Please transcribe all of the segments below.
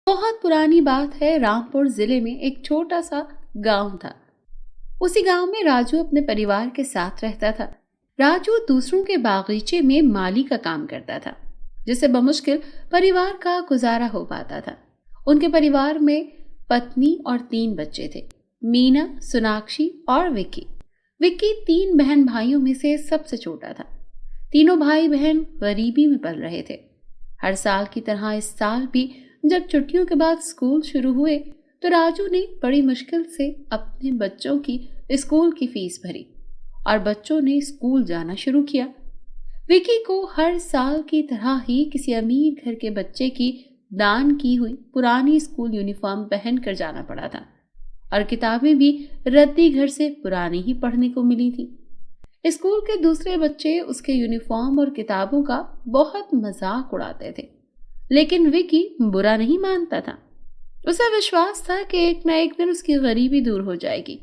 बहुत पुरानी बात है। रामपुर जिले में एक छोटा सा गांव था। उसी गांव में राजू अपने परिवार के साथ रहता था। राजू दूसरों के बागीचे में माली का काम करता था, जिससे बमुश्किल परिवार का गुजारा हो पाता था। उनके परिवार में पत्नी और 3 बच्चे थे, मीना, सोनाक्षी और विक्की। विक्की 3 बहन भाइयों में से सबसे छोटा था। तीनों भाई बहन गरीबी में पल रहे थे। हर साल की तरह इस साल भी जब छुट्टियों के बाद स्कूल शुरू हुए तो राजू ने बड़ी मुश्किल से अपने बच्चों की स्कूल की फीस भरी और बच्चों ने स्कूल जाना शुरू किया। विकी को हर साल की तरह ही किसी अमीर घर के बच्चे की दान की हुई पुरानी स्कूल यूनिफॉर्म पहन कर जाना पड़ा था और किताबें भी रद्दी घर से पुरानी ही पढ़ने को मिली थी। स्कूल के दूसरे बच्चे उसके यूनिफॉर्म और किताबों का बहुत मजाक उड़ाते थे, लेकिन विकी बुरा नहीं मानता था। उसे विश्वास था कि एक न एक दिन उसकी गरीबी दूर हो जाएगी।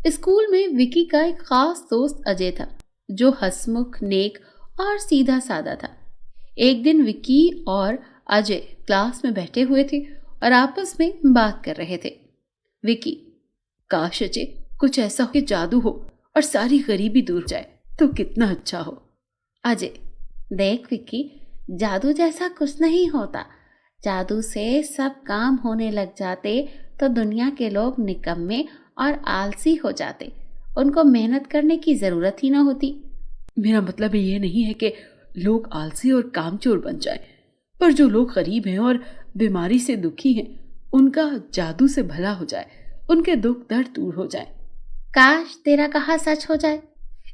स्कूल में विकी का एक खास दोस्त अजय था, जो हंसमुख, नेक और सीधा साधा था। एक दिन विकी और अजय क्लास में बैठे हुए थे और आपस में बात कर रहे थे। विकी: काश अजय, कुछ ऐसा हो कि जादू हो और सारी गरीबी दूर जाए तो कितना अच्छा हो। अजय: देख विकी, जादू जैसा कुछ नहीं होता। जादू से सब काम होने लग जाते तो दुनिया के लोग निकम्मे और आलसी हो जाते, उनको मेहनत करने की जरूरत ही ना होती। मेरा मतलब ये नहीं है कि लोग आलसी और कामचोर बन जाएं, पर जो लोग गरीब हैं और बीमारी से दुखी हैं, उनका जादू से भला हो जाए, उनके दुख दर्द दूर हो जाए। काश तेरा कहा सच हो जाए।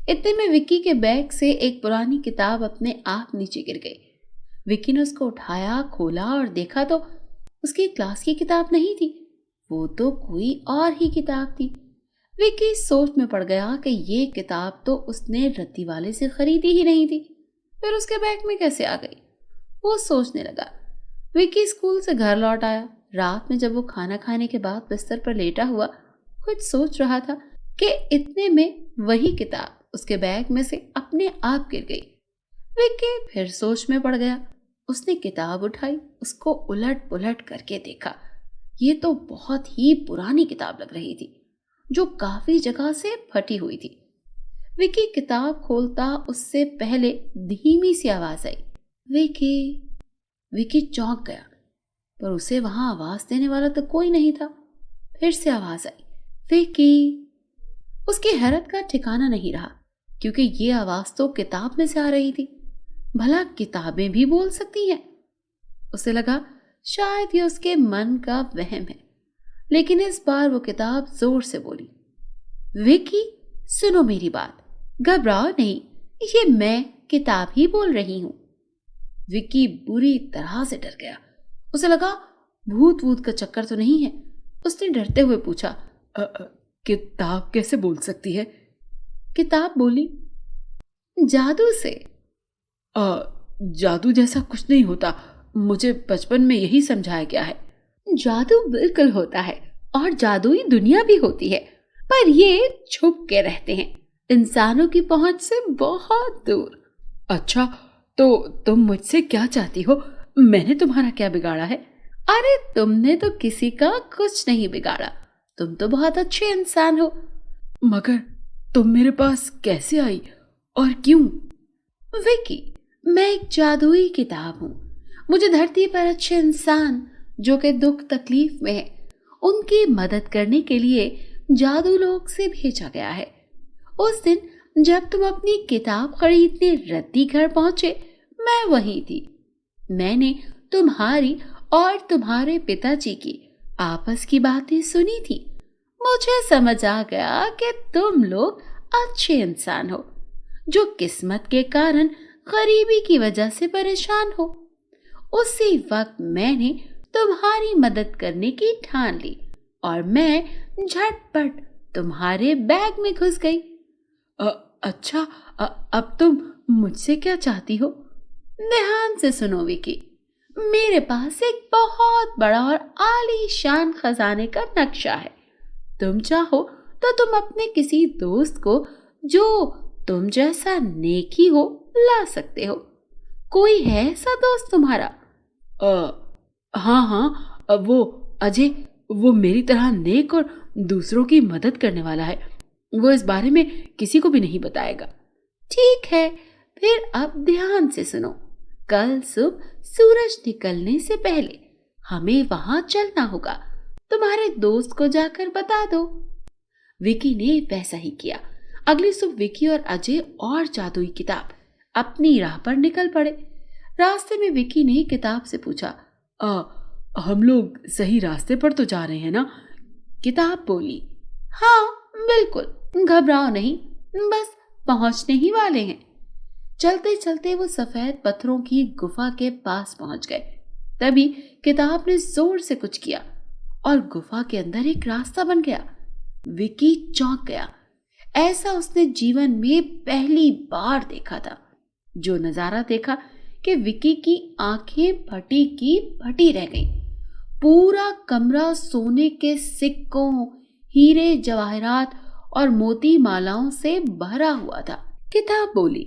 इतने में विक्की के बैग से एक पुरानी किताब अपने आप नीचे गिर गई। विक्की ने उसको उठाया, खोला और देखा तो उसकी क्लास की किताब नहीं थी, वो तो कोई और ही किताब थी। विक्की सोच में पड़ गया कि ये किताब तो उसने रद्दी वाले से खरीदी ही नहीं थी, फिर उसके बैग में कैसे आ गई। वो सोचने लगा। विक्की स्कूल से घर लौट आया। रात में जब वो खाना खाने के बाद बिस्तर पर लेटा हुआ कुछ सोच रहा था कि इतने में वही किताब उसके बैग में से अपने आप गिर गई। विक्की फिर सोच में पड़ गया। उसने किताब उठाई, उसको उलट पुलट करके देखा। ये तो बहुत ही पुरानी किताब लग रही थी, जो काफी जगह से फटी हुई थी। विक्की किताब खोलता उससे पहले धीमी सी आवाज आई, विक्की। विक्की चौंक गया, पर उसे वहां आवाज देने वाला तो कोई नहीं था। फिर से आवाज आई, विक्की। उसकी हैरत का ठिकाना नहीं रहा, क्योंकि ये आवाज तो किताब में से आ रही थी। भला किताबें भी बोल सकती हैं? उसे लगा शायद ये उसके मन का वहम है, लेकिन इस बार वो किताब जोर से बोली, विक्की सुनो मेरी बात, घबराओ नहीं, ये मैं किताब ही बोल रही हूं। विक्की बुरी तरह से डर गया। उसे लगा भूत वूत का चक्कर तो नहीं है। उसने डरते हुए पूछा, किताब कैसे बोल सकती है? किताब बोली, जादू से। जादू जैसा कुछ नहीं होता, मुझे बचपन में यही समझाया गया है। जादू बिल्कुल होता है और जादुई दुनिया भी होती है, पर ये छुप के रहते हैं, इंसानों की पहुंच से बहुत दूर। अच्छा, तो तुम मुझसे क्या चाहती हो? मैंने तुम्हारा क्या बिगाड़ा है? अरे तुमने तो किसी का कुछ नहीं बिगाड़ा, तुम तो बहुत अच्छे इंसान हो। मगर तुम मेरे पास कैसे आई और क्यों? विकी, मैं एक जादुई किताब हूँ। मुझे धरती पर अच्छे इंसान जो कि दुख तकलीफ में है, उनकी मदद करने के लिए जादू लोक से भेजा गया है। उस दिन जब तुम अपनी किताब खरीदने रद्दी घर पहुंचे, मैं वहीं थी। मैंने तुम्हारी और तुम्हारे पिताजी की आपस की बातें सुनी थी। मुझे समझ आ गया कि तुम लोग अच्छे इंसान हो, जो किस्मत के कारण गरीबी की वजह से परेशान हो। उसी वक्त मैंने तुम्हारी मदद करने की ठान ली और मैं झटपट तुम्हारे बैग में घुस गई। अच्छा, अब तुम मुझसे क्या चाहती हो? ध्यान से सुनो विकी, मेरे पास एक बहुत बड़ा और आलीशान खजाने का नक्शा है। तुम चाहो तो तुम अपने किसी दोस्त को जो तुम जैसा नेकी हो ला सकते हो। कोई है ऐसा दोस्त तुम्हारा? हाँ हाँ, अब वो अजय, वो मेरी तरह नेक और दूसरों की मदद करने वाला है। वो इस बारे में किसी को भी नहीं बताएगा। ठीक है, फिर अब ध्यान से सुनो। कल सुबह सूरज निकलने से पहले हमें वहां चलना होगा। तुम्हारे दोस्त को जाकर बता दो। विकी ने वैसा ही किया। अगली सुबह विकी और अजय और जादुई किताब अपनी राह पर निकल पड़े। रास्ते में विकी ने किताब से पूछा, हम लोग सही रास्ते पर तो जा रहे हैं ना? किताब बोली, हाँ बिल्कुल, घबराओ नहीं, बस पहुंचने ही वाले हैं। चलते चलते वो सफेद पत्थरों की गुफा के पास पहुंच गए। तभी किताब ने जोर से कुछ किया और गुफा के अंदर एक रास्ता बन गया। विकी चौंक गया। ऐसा उसने जीवन में पहली बार देखा था। जो नजारा देखा कि विकी की आंखें फटी की फटी रह गईं। पूरा कमरा सोने के सिक्कों, हीरे जवाहरात और मोती मालाओं से भरा हुआ था। किताब बोली,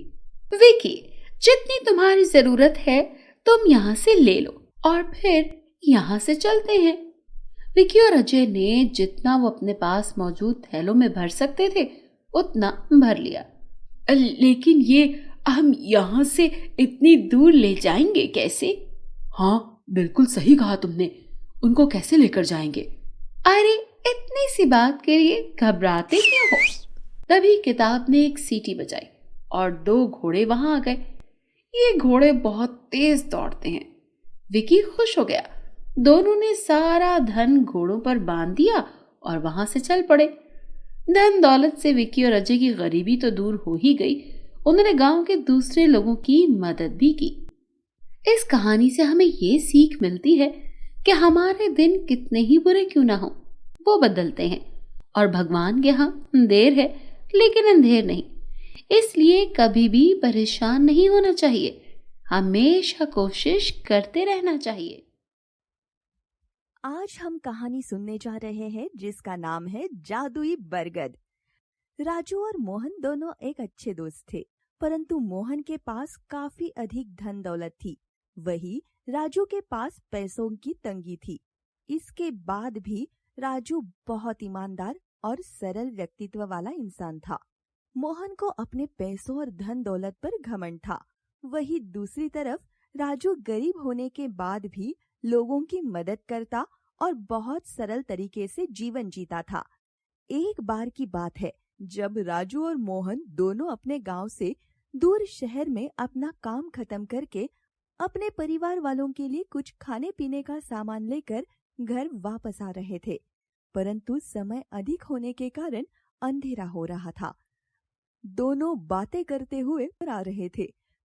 विकी, जितनी तुम्हारी जरूरत है तुम यहाँ से ले लो और फिर यहाँ से चलते हैं। विकी और अजय ने जितना वो अपने पास मौजूद थैलों में भर सकते थे उतना भर लिया। लेकिन ये हम यहाँ से इतनी दूर ले जाएंगे कैसे? हाँ बिल्कुल सही कहा तुमने, उनको कैसे लेकर जाएंगे? अरे इतनी सी बात के लिए घबराते क्यों हो? तभी किताब ने एक सीटी बजाई और 2 घोड़े वहां आ गए। ये घोड़े बहुत तेज दौड़ते हैं। विकी खुश हो गया। दोनों ने सारा धन घोड़ों पर बांध दिया और वहां से चल पड़े। धन दौलत से विकी और अजय की गरीबी तो दूर हो ही गई, उन्होंने गांव के दूसरे लोगों की मदद भी की। इस कहानी से हमें ये सीख मिलती है कि हमारे दिन कितने ही बुरे क्यों ना हो, वो बदलते हैं और भगवान के यहाँ देर है लेकिन अंधेर नहीं। इसलिए कभी भी परेशान नहीं होना चाहिए, हमेशा कोशिश करते रहना चाहिए। आज हम कहानी सुनने जा रहे हैं जिसका नाम है जादुई बरगद। राजू और मोहन दोनों एक अच्छे दोस्त थे, परंतु मोहन के पास काफी अधिक धन दौलत थी, वही राजू के पास पैसों की तंगी थी। इसके बाद भी राजू बहुत ईमानदार और सरल व्यक्तित्व वाला इंसान था। मोहन को अपने पैसों और धन दौलत पर घमंड था। वही दूसरी तरफ राजू गरीब होने के बाद भी लोगों की मदद करता और बहुत सरल तरीके से जीवन जीता था। एक बार की बात है जब राजू और मोहन दोनों अपने गांव से दूर शहर में अपना काम खत्म करके अपने परिवार वालों के लिए कुछ खाने पीने का सामान लेकर घर वापस आ रहे थे, परंतु समय अधिक होने के कारण अंधेरा हो रहा था। दोनों बातें करते हुए आ रहे थे,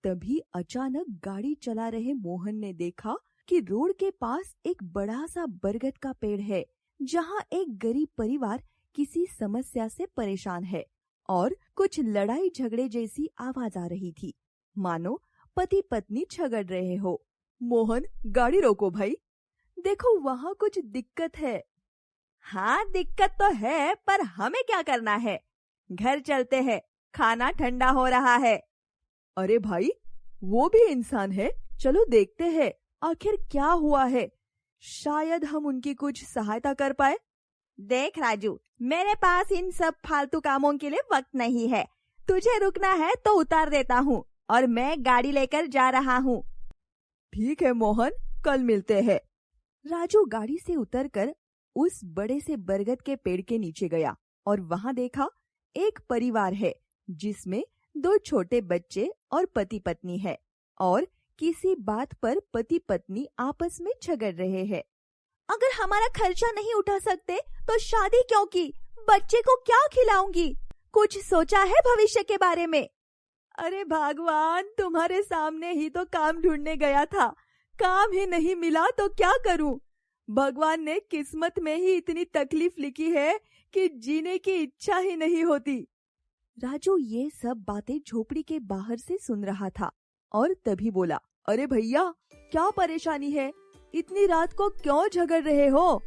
तभी अचानक गाड़ी चला रहे मोहन ने देखा कि रोड के पास एक बड़ा सा बरगद का पेड़ है, जहां एक गरीब परिवार किसी समस्या से परेशान है और कुछ लड़ाई झगड़े जैसी आवाज आ रही थी, मानो पति पत्नी झगड़ रहे हो। मोहन, गाड़ी रोको भाई, देखो वहाँ कुछ दिक्कत है। हाँ दिक्कत तो है, पर हमें क्या करना है, घर चलते हैं, खाना ठंडा हो रहा है। अरे भाई, वो भी इंसान है, चलो देखते हैं आखिर क्या हुआ है, शायद हम उनकी कुछ सहायता कर पाए। देख राजू, मेरे पास इन सब फालतू कामों के लिए वक्त नहीं है, तुझे रुकना है तो उतार देता हूँ और मैं गाड़ी लेकर जा रहा हूँ। ठीक है मोहन, कल मिलते हैं। राजू गाड़ी से उतरकर उस बड़े से बरगद के पेड़ के नीचे गया और वहाँ देखा एक परिवार है जिसमें 2 छोटे बच्चे और पति पत्नी है और किसी बात पर पति पत्नी आपस में झगड़ रहे हैं। अगर हमारा खर्चा नहीं उठा सकते तो शादी क्यों की, बच्चे को क्या खिलाऊंगी, कुछ सोचा है भविष्य के बारे में? अरे भगवान, तुम्हारे सामने ही तो काम ढूंढने गया था, काम ही नहीं मिला तो क्या करूं? भगवान ने किस्मत में ही इतनी तकलीफ लिखी है कि जीने की इच्छा ही नहीं होती। राजू ये सब बातें झोपड़ी के बाहर से सुन रहा था और तभी बोला, अरे भैया, क्या परेशानी है, इतनी रात को क्यों झगड़ रहे हो?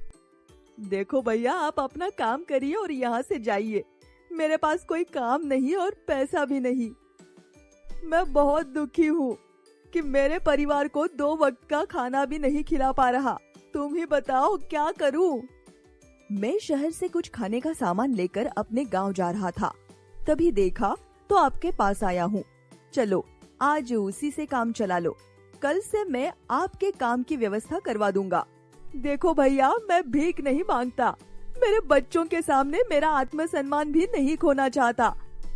देखो भैया, आप अपना काम करिए और यहाँ से जाइए, मेरे पास कोई काम नहीं और पैसा भी नहीं। मैं बहुत दुखी हूँ कि मेरे परिवार को 2 वक्त का खाना भी नहीं खिला पा रहा, तुम ही बताओ क्या करूं? मैं शहर से कुछ खाने का सामान लेकर अपने गांव जा रहा था, तभी देखा तो आपके पास आया हूँ। चलो आज उसी से काम चला लो, कल से मैं आपके काम की व्यवस्था करवा दूंगा। देखो भैया, मैं भीख नहीं मांगता, मेरे बच्चों के सामने मेरा आत्मसम्मान भी नहीं खोना चाहता।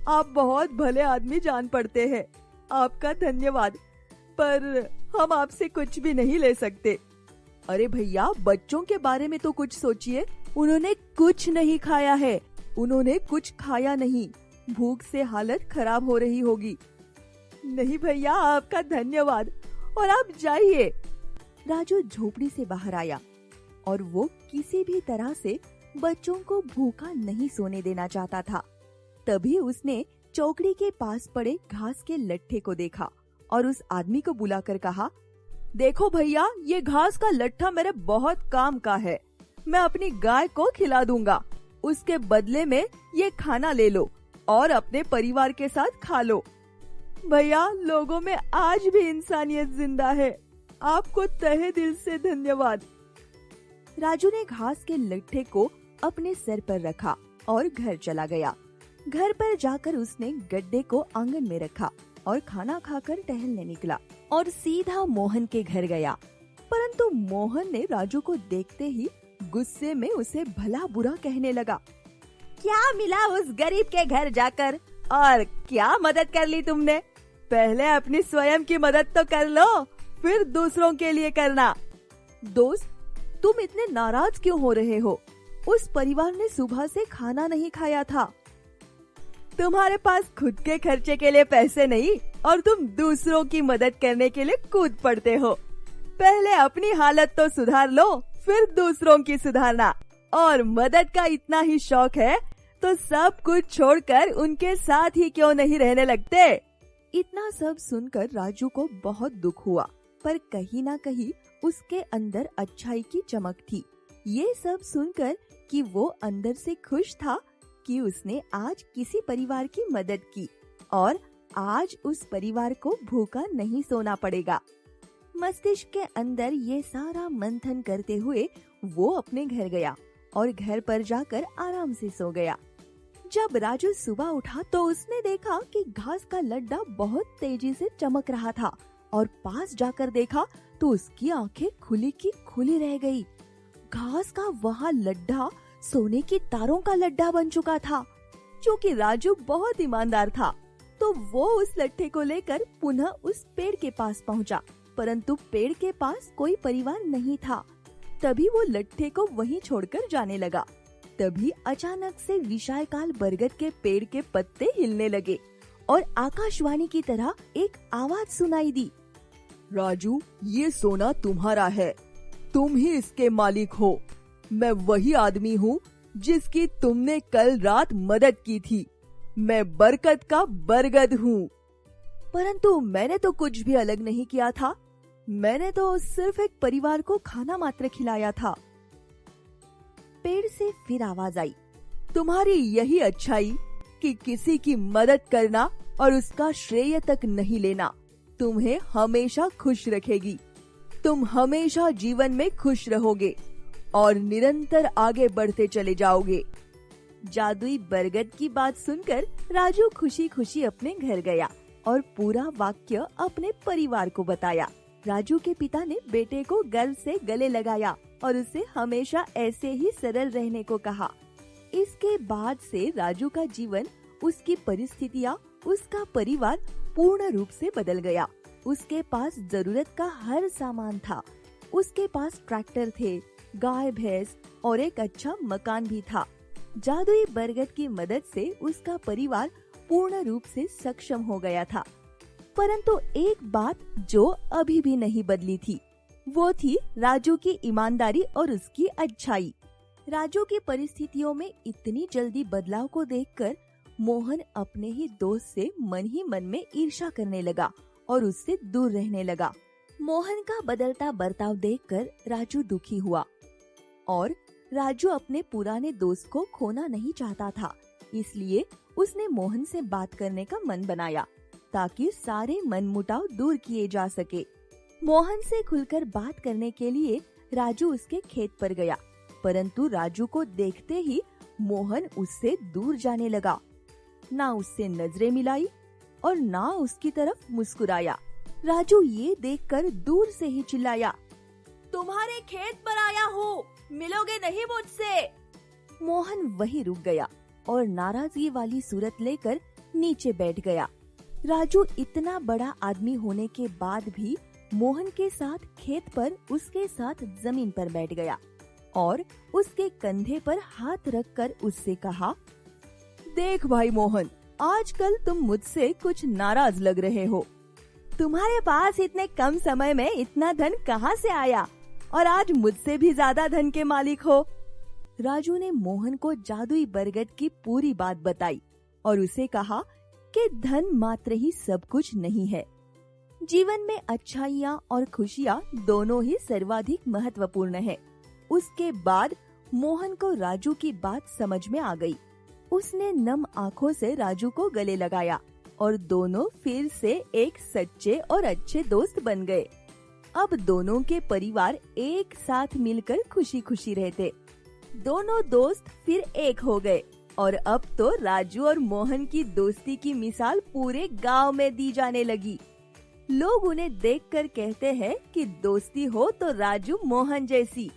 आप बहुत भले आदमी जान पड़ते हैं, आपका धन्यवाद, पर हम आपसे कुछ भी नहीं ले सकते। अरे भैया, बच्चों के बारे में तो कुछ सोचिए, उन्होंने कुछ नहीं खाया है, उन्होंने कुछ खाया नहीं, भूख से हालत खराब हो रही होगी। नहीं भैया, आपका धन्यवाद, और आप जाइए। राजू झोपड़ी से बाहर आया और वो किसी भी तरह से बच्चों को भूखा नहीं सोने देना चाहता था। तभी उसने चौकड़ी के पास पड़े घास के लट्ठे को देखा और उस आदमी को बुलाकर कहा, देखो भैया, ये घास का लट्ठा मेरे बहुत काम का है, मैं अपनी गाय को खिला दूंगा, उसके बदले में ये खाना ले लो और अपने परिवार के साथ खा लो। भैया, लोगों में आज भी इंसानियत जिंदा है, आपको तहे दिल से धन्यवाद। राजू ने घास के लट्ठे को अपने सर पर रखा और घर चला गया। घर पर जाकर उसने गड्ढे को आंगन में रखा और खाना खाकर टहलने निकला और सीधा मोहन के घर गया। परंतु मोहन ने राजू को देखते ही गुस्से में उसे भला बुरा कहने लगा। क्या मिला उस गरीब के घर जाकर, और क्या मदद कर ली तुमने? पहले अपनी स्वयं की मदद तो कर लो, फिर दूसरों के लिए करना। दोस्त, तुम इतने नाराज क्यों हो रहे हो? उस परिवार ने सुबह से खाना नहीं खाया था। तुम्हारे पास खुद के खर्चे के लिए पैसे नहीं और तुम दूसरों की मदद करने के लिए कूद पड़ते हो। पहले अपनी हालत तो सुधार लो, फिर दूसरों की सुधारना। और मदद का इतना ही शौक है तो सब कुछ छोड़कर उनके साथ ही क्यों नहीं रहने लगते? इतना सब सुनकर राजू को बहुत दुख हुआ, पर कहीं ना कहीं उसके अंदर अच्छाई की चमक थी। ये सब सुनकर कि वो अंदर से खुश था कि उसने आज किसी परिवार की मदद की और आज उस परिवार को भूखा नहीं सोना पड़ेगा। मस्तिष्क के अंदर ये सारा मंथन करते हुए वो अपने घर गया और घर पर जाकर आराम से सो गया। जब राजू सुबह उठा तो उसने देखा कि घास का लड्डा बहुत तेजी से चमक रहा था और पास जाकर देखा तो उसकी आंखें खुली की खुली रह गई। घास का वह लड्डा सोने की तारों का लड्डा बन चुका था। क्योंकि राजू बहुत ईमानदार था तो वो उस लट्ठे को लेकर पुनः उस पेड़ के पास पहुंचा, परंतु पेड़ के पास कोई परिवार नहीं था। तभी वो लट्ठे को वहीं छोड़कर जाने लगा। तभी अचानक से विशालकाय बरगद के पेड़ के पत्ते हिलने लगे और आकाशवाणी की तरह एक आवाज सुनाई दी। राजू, ये सोना तुम्हारा है, तुम ही इसके मालिक हो। मैं वही आदमी हूँ जिसकी तुमने कल रात मदद की थी। मैं बरकत का बरगद हूँ। परंतु मैंने तो कुछ भी अलग नहीं किया था, मैंने तो सिर्फ एक परिवार को खाना मात्र खिलाया था। पेड़ से फिर आवाज आई, तुम्हारी यही अच्छाई कि किसी की मदद करना और उसका श्रेय तक नहीं लेना तुम्हें हमेशा खुश रखेगी। तुम हमेशा जीवन में खुश रहोगे और निरंतर आगे बढ़ते चले जाओगे। जादुई बरगद की बात सुनकर राजू खुशी खुशी अपने घर गया और पूरा वाक्य अपने परिवार को बताया। राजू के पिता ने बेटे को गर्व से गले लगाया और उसे हमेशा ऐसे ही सरल रहने को कहा। इसके बाद से राजू का जीवन, उसकी परिस्थितियाँ, उसका परिवार पूर्ण रूप से बदल गया। उसके पास जरूरत का हर सामान था। उसके पास ट्रैक्टर थे, गाय भैंस और एक अच्छा मकान भी था। जादुई बरगद की मदद से उसका परिवार पूर्ण रूप से सक्षम हो गया था। परंतु एक बात जो अभी भी नहीं बदली थी, वो थी राजू की ईमानदारी और उसकी अच्छाई। राजू की परिस्थितियों में इतनी जल्दी बदलाव को देखकर मोहन अपने ही दोस्त से मन ही मन में ईर्ष्या करने लगा और उससे दूर रहने लगा। मोहन का बदलता बर्ताव देखकर राजू दुखी हुआ और राजू अपने पुराने दोस्त को खोना नहीं चाहता था। इसलिए उसने मोहन से बात करने का मन बनाया ताकि सारे मनमुटाव दूर किए जा सके। मोहन से खुलकर बात करने के लिए राजू उसके खेत पर गया, परंतु राजू को देखते ही मोहन उससे दूर जाने लगा। ना उससे नजरें मिलाई और ना उसकी तरफ मुस्कुराया। राजू ये देखकर दूर से ही चिल्लाया, तुम्हारे खेत पर आया हूँ, मिलोगे नहीं मुझसे। मोहन वहीं रुक गया और नाराजगी वाली सूरत लेकर नीचे बैठ गया। राजू इतना बड़ा आदमी होने के बाद भी मोहन के साथ खेत पर उसके साथ जमीन पर बैठ गया और उसके कंधे पर हाथ रखकर उससे कहा, देख भाई मोहन, आजकल तुम मुझसे कुछ नाराज लग रहे हो। तुम्हारे पास इतने कम समय में इतना धन कहाँ से आया और आज मुझसे भी ज्यादा धन के मालिक हो। राजू ने मोहन को जादुई बरगद की पूरी बात बताई और उसे कहा कि धन मात्र ही सब कुछ नहीं है। जीवन में अच्छाइयाँ और खुशियाँ दोनों ही सर्वाधिक महत्वपूर्ण है। उसके बाद मोहन को राजू की बात समझ में आ गई। उसने नम आँखों से राजू को गले लगाया और दोनों फिर से एक सच्चे और अच्छे दोस्त बन गए। अब दोनों के परिवार एक साथ मिलकर खुशी खुशी रहते। दोनों दोस्त फिर एक हो गए और अब तो राजू और मोहन की दोस्ती की मिसाल पूरे गांव में दी जाने लगी। लोग उन्हें देखकर कहते हैं कि दोस्ती हो तो राजू मोहन जैसी।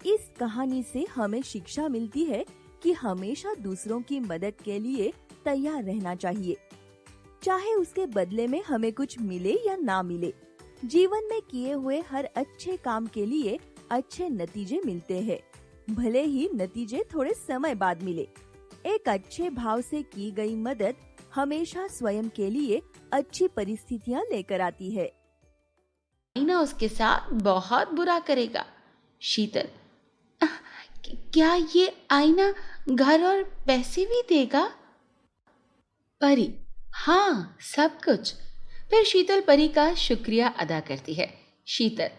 इस कहानी से हमें शिक्षा मिलती है कि हमेशा दूसरों की मदद के लिए तैयार रहना चाहिए, चाहे उसके बदले में हमें कुछ मिले या ना मिले। जीवन में किए हुए हर अच्छे काम के लिए अच्छे नतीजे मिलते हैं, भले ही नतीजे थोड़े समय बाद मिले। एक अच्छे भाव से की गई मदद हमेशा स्वयं के लिए अच्छी परिस्थितियाँ लेकर आती है। आईना उसके साथ बहुत बुरा करेगा। शीतल, क्या ये आईना घर और पैसे भी देगा? परी, हाँ, सब कुछ। फिर शीतल परी का शुक्रिया अदा करती है। शीतल,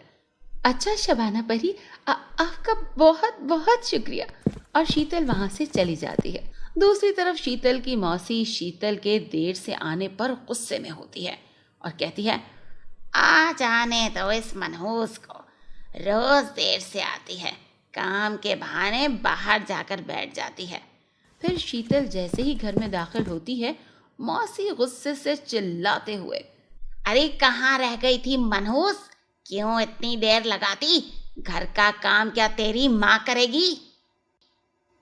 अच्छा शबाना परी, आपका बहुत बहुत शुक्रिया। और शीतल वहां से चली जाती है। दूसरी तरफ शीतल की मौसी शीतल के देर से आने पर गुस्से में होती है और कहती है, आ जाने दो इस मनहूस को, रोज देर से आती है, काम के बहाने बाहर जाकर बैठ जाती है। फिर शीतल जैसे ही घर में दाखिल होती है, मौसी गुस्से से चिल्लाते हुए, अरे कहाँ रह गई थी मनहूस, क्यों इतनी देर लगाती, घर का काम क्या तेरी माँ करेगी?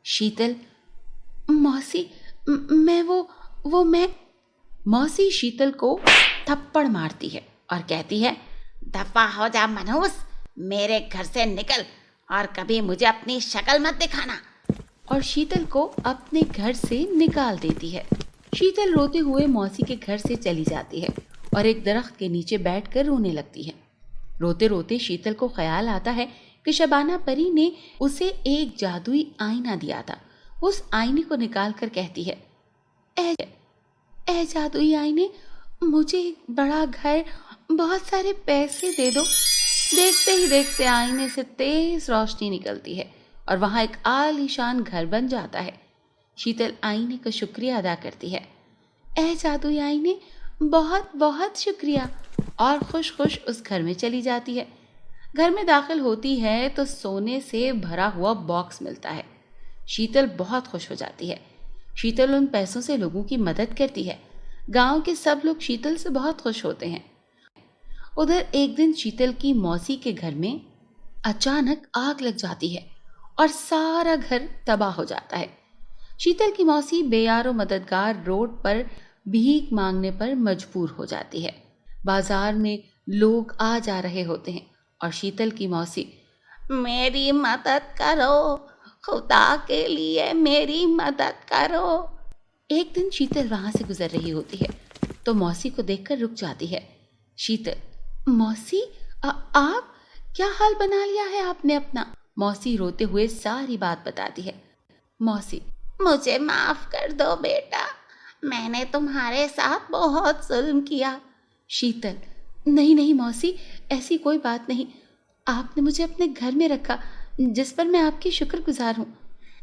शीतल, मौसी, मैं मौसी शीतल को थप्पड़ मारती है और कहती है, दफा हो जा मनहूस, मेरे घर से निकल और कभी मुझे अपनी शक्ल मत दिखाना। और शीतल को अपने घर से निकाल देती है। शीतल रोते हुए मौसी के घर से चली जाती है और एक दरख्त के नीचे बैठकर रोने लगती है। रोते रोते शीतल को ख्याल आता है कि शबाना परी ने उसे एक जादुई आईना दिया था। उस आईने को निकाल कर कहती है, ए जादुई आईने, मुझे एक बड़ा घर, बहुत सारे पैसे दे दो। देखते ही देखते आईने से तेज रोशनी निकलती है और वहां एक आलीशान घर बन जाता है। शीतल आईने का शुक्रिया अदा करती है। ए जादुई आईने, बहुत बहुत शुक्रिया। और खुश खुश उस घर में चली जाती है। घर में दाखिल होती है तो सोने से भरा हुआ बॉक्स मिलता है। शीतल बहुत खुश हो जाती है। शीतल उन पैसों से लोगों की मदद करती है। गांव के सब लोग शीतल से बहुत खुश होते हैं। उधर एक दिन शीतल की मौसी के घर में अचानक आग लग जाती है और सारा घर तबाह हो जाता है। शीतल की मौसी बेयारो मददगार रोड पर भीख मांगने पर मजबूर हो जाती है। बाजार में लोग आ जा रहे होते हैं और शीतल की मौसी, मेरी मदद करो, खुदा के लिए मेरी मदद करो। एक दिन शीतल वहां से गुजर रही होती है तो मौसी को देखकर रुक जाती है। शीतल, मौसी, आप क्या हाल बना लिया है आपने अपना? मौसी रोते हुए सारी बात बताती है। मौसी, मुझे माफ कर दो बेटा, मैंने तुम्हारे साथ बहुत जुल्म किया। शीतल, नहीं नहीं मौसी, ऐसी कोई बात नहीं, आपने मुझे अपने घर में रखा जिस पर मैं आपकी शुक्रगुजार हूँ।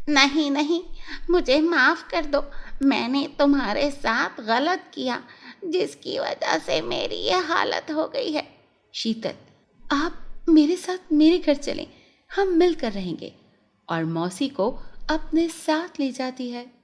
नहीं नहीं, मुझे माफ कर दो, मैंने तुम्हारे साथ गलत किया जिसकी वजह से मेरी ये हालत हो गई है। शीतल, आप मेरे साथ मेरे घर चलें, हम मिलकर रहेंगे और मौसी को अपने साथ ले जाती है।